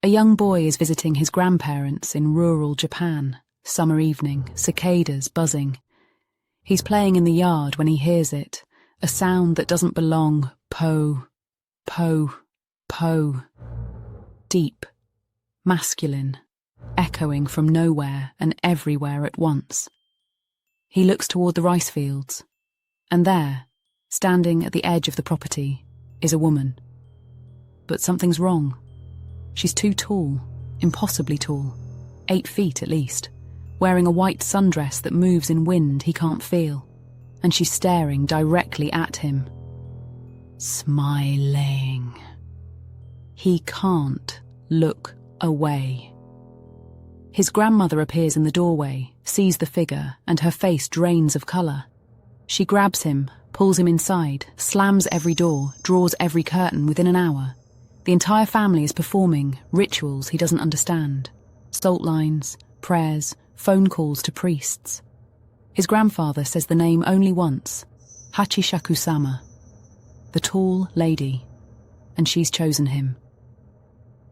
A young boy is visiting his grandparents in rural Japan. Summer evening, cicadas buzzing. He's playing in the yard when he hears it, a sound that doesn't belong. Po, po, po. Deep, masculine, echoing from nowhere and everywhere at once. He looks toward the rice fields, and there, standing at the edge of the property, is a woman. But something's wrong. She's too tall, impossibly tall, 8 feet at least, wearing a white sundress that moves in wind he can't feel, and she's staring directly at him. Smiling. He can't look away. His grandmother appears in the doorway, sees the figure, and her face drains of colour. She grabs him, pulls him inside, slams every door, draws every curtain within an hour. The entire family is performing rituals he doesn't understand. Salt lines, prayers, phone calls to priests. His grandfather says the name only once, Hachishakusama, the tall lady, and she's chosen him.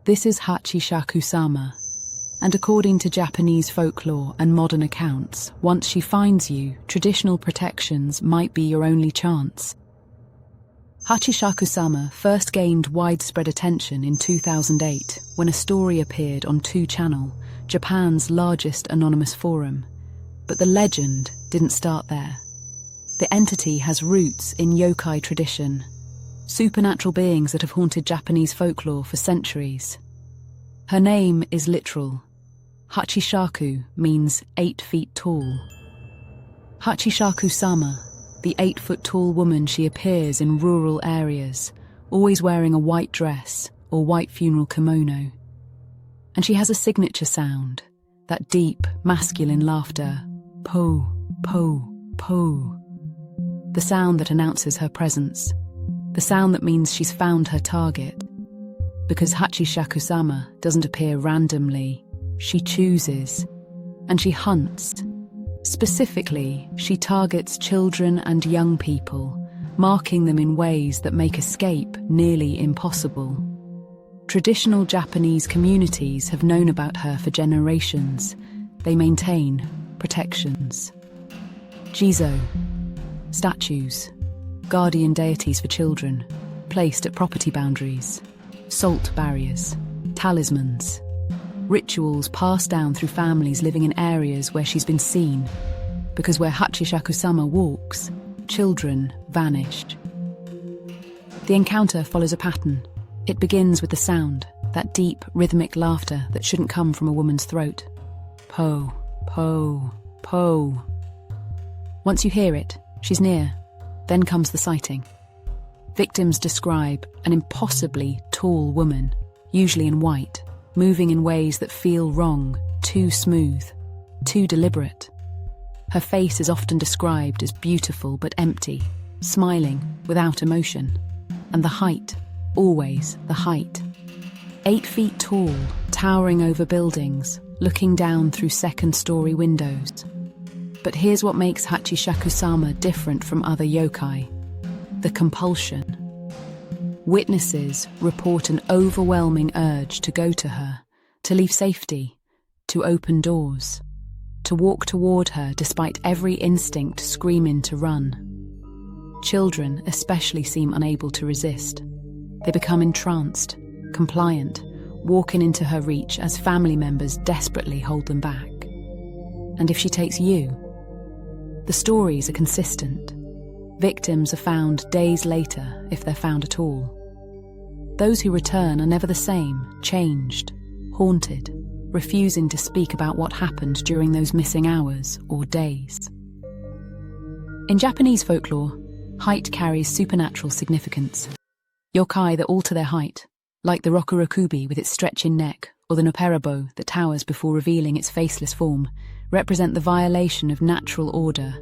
This is Hachishakusama, and according to Japanese folklore and modern accounts, once she finds you, traditional protections might be your only chance. Hachishakusama first gained widespread attention in 2008 when a story appeared on 2 Channel, Japan's largest anonymous forum. But the legend didn't start there. The entity has roots in yokai tradition, supernatural beings that have haunted Japanese folklore for centuries. Her name is literal. Hachishaku means 8 feet tall. Hachishakusama, the 8-foot-tall woman, she appears in rural areas, always wearing a white dress or white funeral kimono. And she has a signature sound, that deep, masculine laughter, po, po, po. The sound that announces her presence, the sound that means she's found her target. Because Hachishakusama doesn't appear randomly, she chooses, and she hunts. Specifically, she targets children and young people, marking them in ways that make escape nearly impossible. Traditional Japanese communities have known about her for generations. They maintain protections. Jizo, statues, guardian deities for children, placed at property boundaries, salt barriers, talismans, rituals passed down through families living in areas where she's been seen, because where Hachishakusama walks, children vanish. The encounter follows a pattern. It begins with the sound, that deep, rhythmic laughter that shouldn't come from a woman's throat. Po, po, po. Once you hear it, she's near. Then comes the sighting. Victims describe an impossibly tall woman, usually in white, moving in ways that feel wrong, too smooth, too deliberate. Her face is often described as beautiful but empty, smiling without emotion. And the height, always the height. 8 feet tall, towering over buildings, looking down through second-story windows. But here's what makes Hachishakusama different from other yokai: the compulsion. Witnesses report an overwhelming urge to go to her, to leave safety, to open doors, to walk toward her despite every instinct screaming to run. Children especially seem unable to resist. They become entranced, compliant, walking into her reach as family members desperately hold them back. And if she takes you, the stories are consistent. Victims are found days later, if they're found at all. Those who return are never the same, changed, haunted, refusing to speak about what happened during those missing hours or days. In Japanese folklore, height carries supernatural significance. Yokai that alter their height, like the rokurokubi with its stretching neck, or the noperabo that towers before revealing its faceless form, represent the violation of natural order.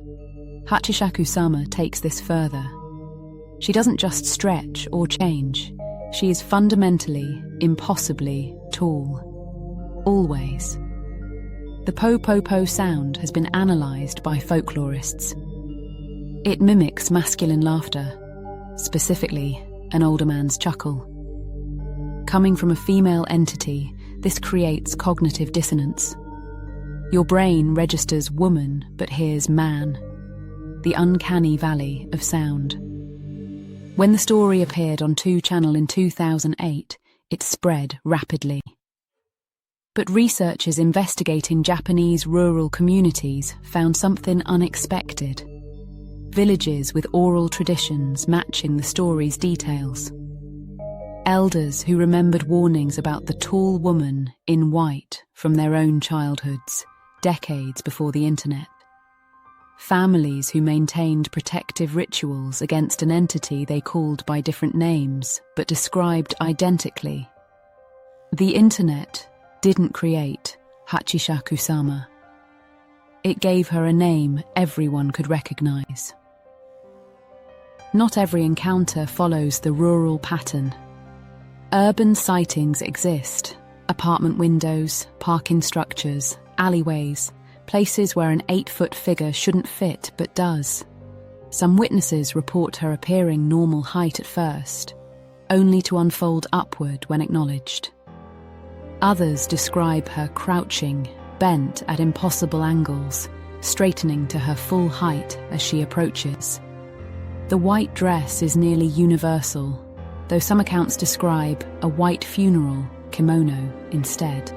Hachishakusama takes this further. She doesn't just stretch or change. She is fundamentally, impossibly tall. Always. The po-po-po sound has been analysed by folklorists. It mimics masculine laughter, specifically an older man's chuckle. Coming from a female entity, This creates cognitive dissonance. Your brain registers woman but hears man, the uncanny valley of sound. When the story appeared on 2 Channel in 2008, it spread rapidly. But researchers investigating Japanese rural communities found something unexpected. Villages with oral traditions matching the story's details. Elders who remembered warnings about the tall woman in white from their own childhoods, decades before the internet. Families who maintained protective rituals against an entity they called by different names, but described identically. The internet didn't create Hachishakusama. It gave her a name everyone could recognize. Not every encounter follows the rural pattern. Urban sightings exist: apartment windows, parking structures, alleyways, places where an 8-foot figure shouldn't fit but does. Some witnesses report her appearing normal height at first, only to unfold upward when acknowledged. Others describe her crouching, bent at impossible angles, straightening to her full height as she approaches. The white dress is nearly universal, though some accounts describe a white funeral kimono instead.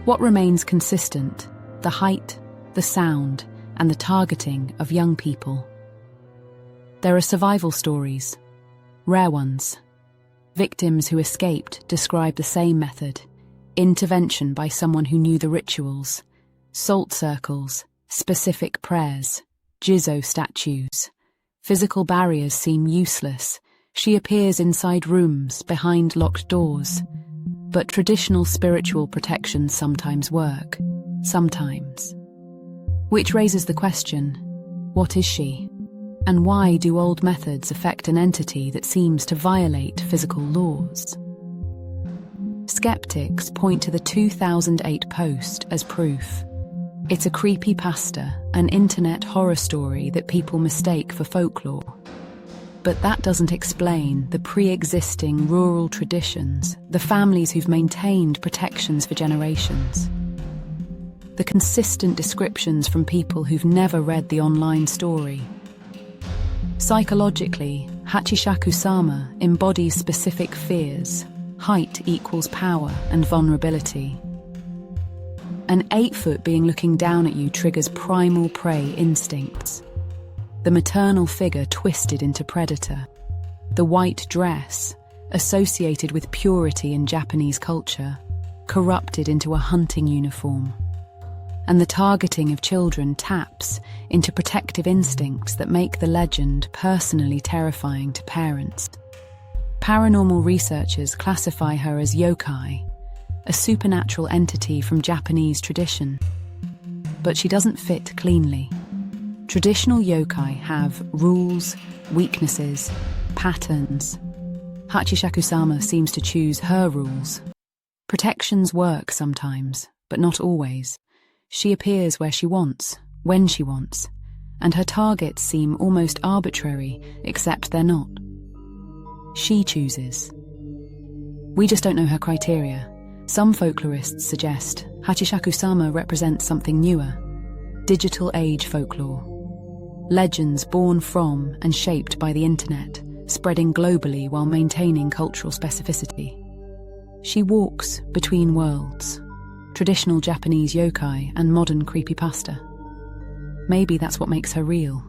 What remains consistent? The height, the sound, and the targeting of young people. There are survival stories, rare ones. Victims who escaped describe the same method: intervention by someone who knew the rituals, salt circles, specific prayers, Jizo statues. Physical barriers seem useless. She appears inside rooms, behind locked doors. But traditional spiritual protections sometimes work. Sometimes. Which raises the question, what is she? And why do old methods affect an entity that seems to violate physical laws? Skeptics point to the 2008 post as proof. It's a creepypasta, an internet horror story that people mistake for folklore. But that doesn't explain the pre-existing rural traditions, the families who've maintained protections for generations. The consistent descriptions from people who've never read the online story. Psychologically, Hachishakusama embodies specific fears. Height equals power and vulnerability. An 8-foot being looking down at you triggers primal prey instincts. The maternal figure twisted into predator. The white dress, associated with purity in Japanese culture, corrupted into a hunting uniform. And the targeting of children taps into protective instincts that make the legend personally terrifying to parents. Paranormal researchers classify her as yokai, a supernatural entity from Japanese tradition. But she doesn't fit cleanly. Traditional yokai have rules, weaknesses, patterns. Hachishakusama seems to choose her rules. Protections work sometimes, but not always. She appears where she wants, when she wants, and her targets seem almost arbitrary, except they're not. She chooses. We just don't know her criteria. Some folklorists suggest Hachishakusama represents something newer: digital age folklore. Legends born from and shaped by the internet, spreading globally while maintaining cultural specificity. She walks between worlds, traditional Japanese yokai and modern creepypasta. Maybe that's what makes her real.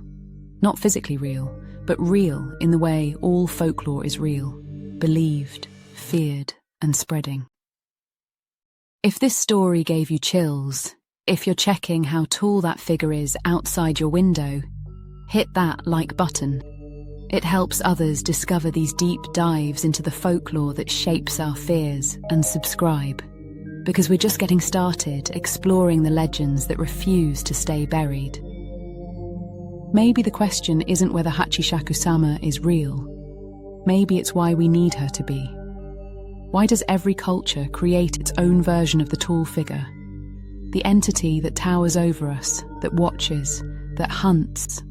Not physically real, but real in the way all folklore is real, believed, feared, and spreading. If this story gave you chills, if you're checking how tall that figure is outside your window, hit that like button. It helps others discover these deep dives into the folklore that shapes our fears, and subscribe. Because we're just getting started exploring the legends that refuse to stay buried. Maybe the question isn't whether Hachishakusama is real. Maybe it's why we need her to be. Why does every culture create its own version of the tall figure? The entity that towers over us, that watches, that hunts.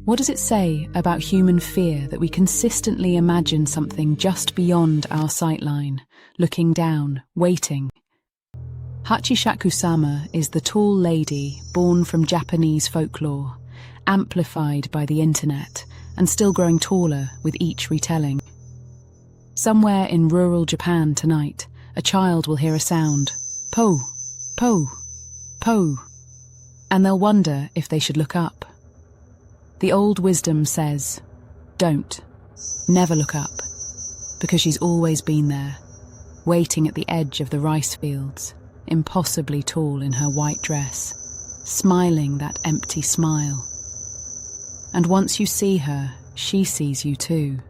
What does it say about human fear that we consistently imagine something just beyond our sightline, looking down, waiting? Hachishakusama is the tall lady born from Japanese folklore, amplified by the internet and still growing taller with each retelling. Somewhere in rural Japan tonight, a child will hear a sound, po, po, po, and they'll wonder if they should look up. The old wisdom says, don't, never look up, because she's always been there, waiting at the edge of the rice fields, impossibly tall in her white dress, smiling that empty smile. And once you see her, she sees you too.